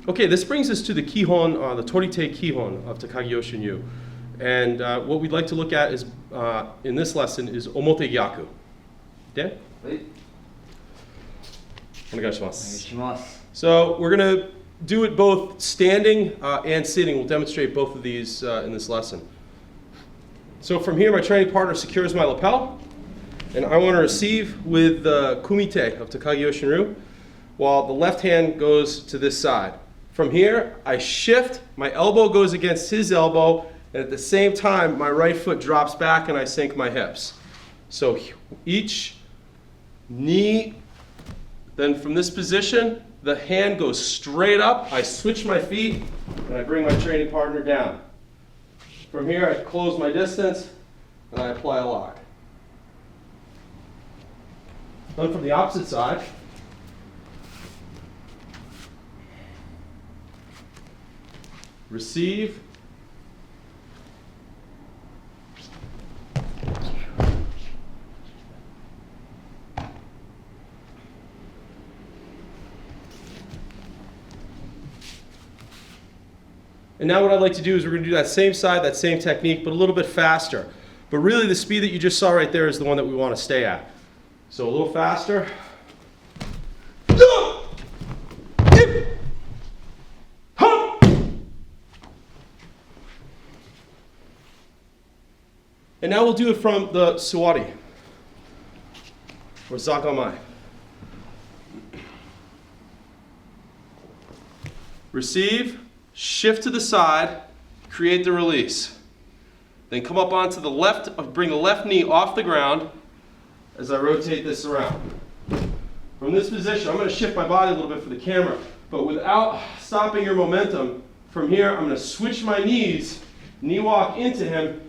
Okay, this brings us to the Kihon, the Torite Kihon of Takagi Yoshin ryu. And what we'd like to look at is, in this lesson, is Omote Gyaku. Dan? So we're going to do it both standing and sitting. We'll demonstrate both of these in this lesson. So from here, my training partner secures my lapel, and I want to receive with the kumite of Takagi Yoshin ryu, while the left hand goes to this side. From here, I shift, my elbow goes against his elbow, and at the same time, my right foot drops back and I sink my hips. So each knee, then from this position, the hand goes straight up, I switch my feet, and I bring my training partner down. From here, I close my distance, and I apply a lock. Then from the opposite side, receive, and now what I'd like to do is we're going to do that same side, that same technique, but a little bit faster. But really the speed that you just saw right there is the one that we want to stay at. So a little faster. And now we'll do it from the suwari, or zakamai. Receive, shift to the side, create the release. Then come up onto the left, bring the left knee off the ground as I rotate this around. From this position, I'm going to shift my body a little bit for the camera, but without stopping your momentum, from here I'm going to switch my knees, knee walk into him,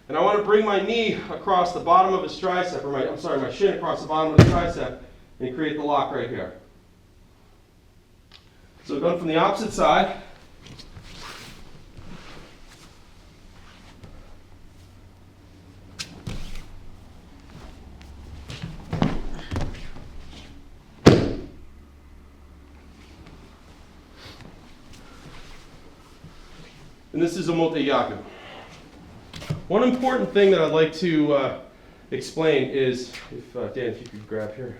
and I want to bring my knee across the bottom of his tricep, or my shin across the bottom of the tricep, and create the lock right here. So going from the opposite side. And this is Omote Gyaku. One important thing that I'd like to explain is, Dan, if you could grab here,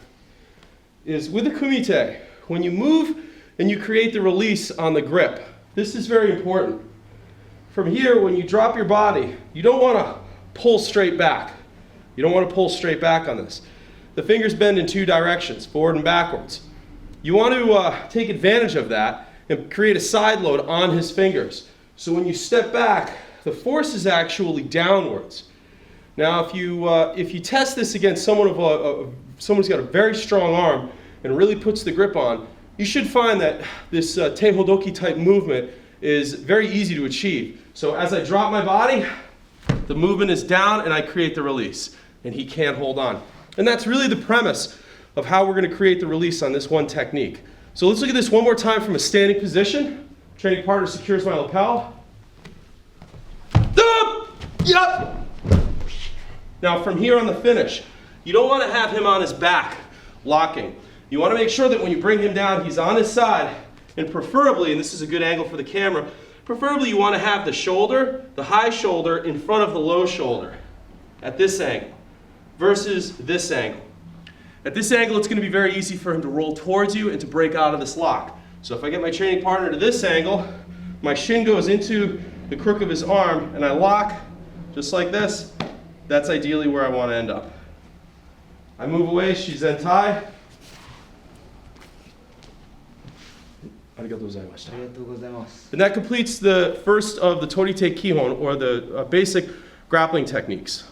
is with the kumite, when you move and you create the release on the grip, this is very important. From here, when you drop your body, you don't want to pull straight back. You don't want to pull straight back on this. The fingers bend in two directions, forward and backwards. You want to take advantage of that and create a side load on his fingers. So when you step back, the force is actually downwards. Now, if you test this against someone who's got a very strong arm and really puts the grip on, you should find that this tehodoki type movement is very easy to achieve. So as I drop my body, the movement is down and I create the release, and he can't hold on. And that's really the premise of how we're going to create the release on this one technique. So let's look at this one more time from a standing position. Training partner secures my lapel. Yep. Now from here on the finish, you don't want to have him on his back locking. You want to make sure that when you bring him down, he's on his side, and preferably, and this is a good angle for the camera, preferably you want to have the shoulder, the high shoulder, in front of the low shoulder at this angle versus this angle. At this angle, it's going to be very easy for him to roll towards you and to break out of this lock. So if I get my training partner to this angle, my shin goes into the crook of his arm, and I lock just like this. That's ideally where I want to end up. I move away, shizentai. Arigatou gozaimasu. And that completes the first of the Torite Kihon, or the basic grappling techniques.